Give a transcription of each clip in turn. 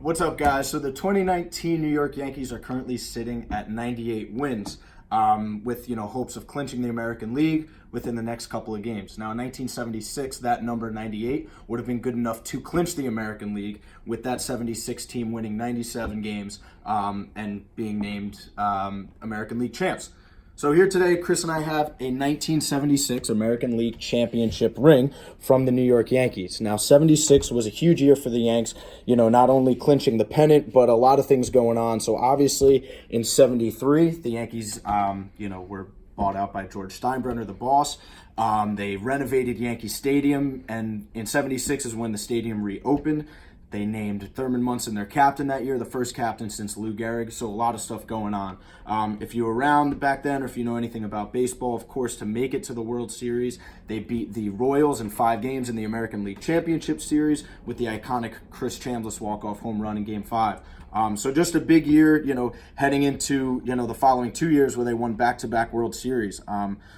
What's up, guys? So the 2019 New York Yankees are currently sitting at 98 wins, with hopes of clinching the American League within the next couple of games. Now, in 1976, that number 98 would have been good enough to clinch the American League, with that 76 team winning 97 games and being named American League champs. So here today, Chris and I have a 1976 American League Championship ring from the New York Yankees. Now, 76 was a huge year for the Yanks, not only clinching the pennant, but a lot of things going on. So obviously, in 73, the Yankees, were bought out by George Steinbrenner, the boss. They renovated Yankee Stadium, and in 76 is when the stadium reopened. They named Thurman Munson their captain that year, the first captain since Lou Gehrig, so a lot of stuff going on. If you were around back then, or if you know anything about baseball, of course, to make it to the World Series, they beat the Royals in 5 games in the American League Championship Series with the iconic Chris Chambliss walk-off home run in Game 5. So just a big year, heading into, the following 2 years where they won back-to-back World Series.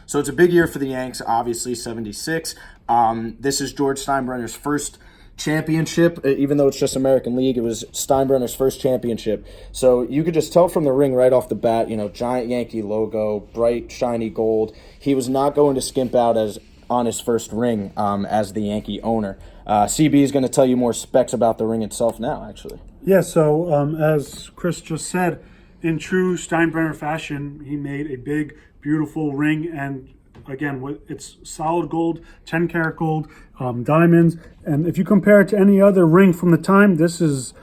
So it's a big year for the Yanks, obviously, 76. This is George Steinbrenner's first championship. Even though it's just American League, it was Steinbrenner's first championship. So you could just tell from the ring right off the bat, giant Yankee logo, bright, shiny gold. He was not going to skimp out on his first ring as the Yankee owner. CB is going to tell you more specs about the ring itself now, actually. Yeah, so as Chris just said, in true Steinbrenner fashion, he made a big, beautiful ring, and again, it's solid gold, 10-karat gold, diamonds. And if you compare it to any other ring from the time, this is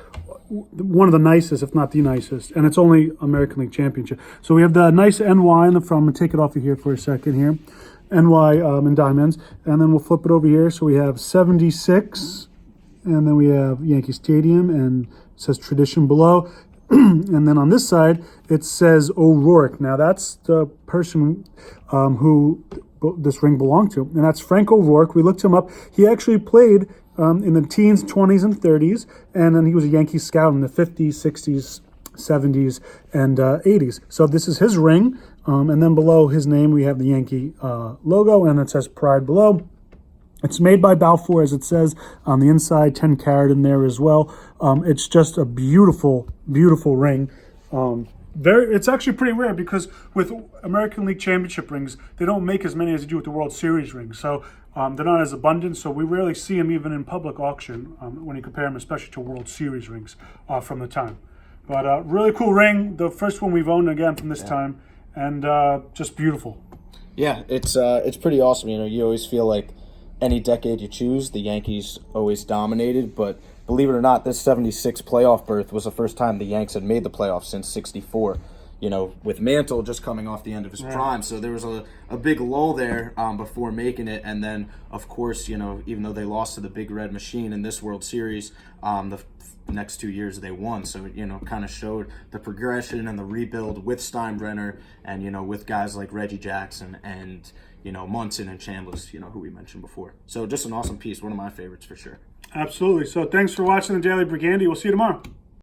one of the nicest, if not the nicest. And it's only American League Championship. So we have the nice NY in the front. I'm going to take it off of here for a second here. NY in diamonds. And then we'll flip it over here. So we have 76. And then we have Yankee Stadium. And it says Tradition below. And then on this side, it says O'Rourke. Now, that's the person who this ring belonged to, and that's Frank O'Rourke. We looked him up. He actually played in the teens, 20s, and 30s, and then he was a Yankee scout in the 50s, 60s, 70s, and 80s. So this is his ring, and then below his name, we have the Yankee logo, and it says Pride below. It's made by Balfour, as it says on the inside, 10 karat in there as well. It's just a beautiful, beautiful ring. It's actually pretty rare because with American League Championship rings, they don't make as many as they do with the World Series rings. So they're not as abundant, so we rarely see them even in public auction when you compare them, especially to World Series rings from the time. But really cool ring, the first one we've owned again from this time, and just beautiful. Yeah, it's pretty awesome. You always feel like any decade you choose, the Yankees always dominated, but believe it or not, this 76 playoff berth was the first time the Yanks had made the playoffs since 64, with Mantle just coming off the end of his prime. So there was a big lull there before making it. And then, of course, even though they lost to the Big Red Machine in this World Series, the next 2 years they won. So it, kind of showed the progression and the rebuild with Steinbrenner and, with guys like Reggie Jackson and, Munson and Chambliss, who we mentioned before. So just an awesome piece, one of my favorites for sure. Absolutely. So thanks for watching the Daily Brigandy. We'll see you tomorrow.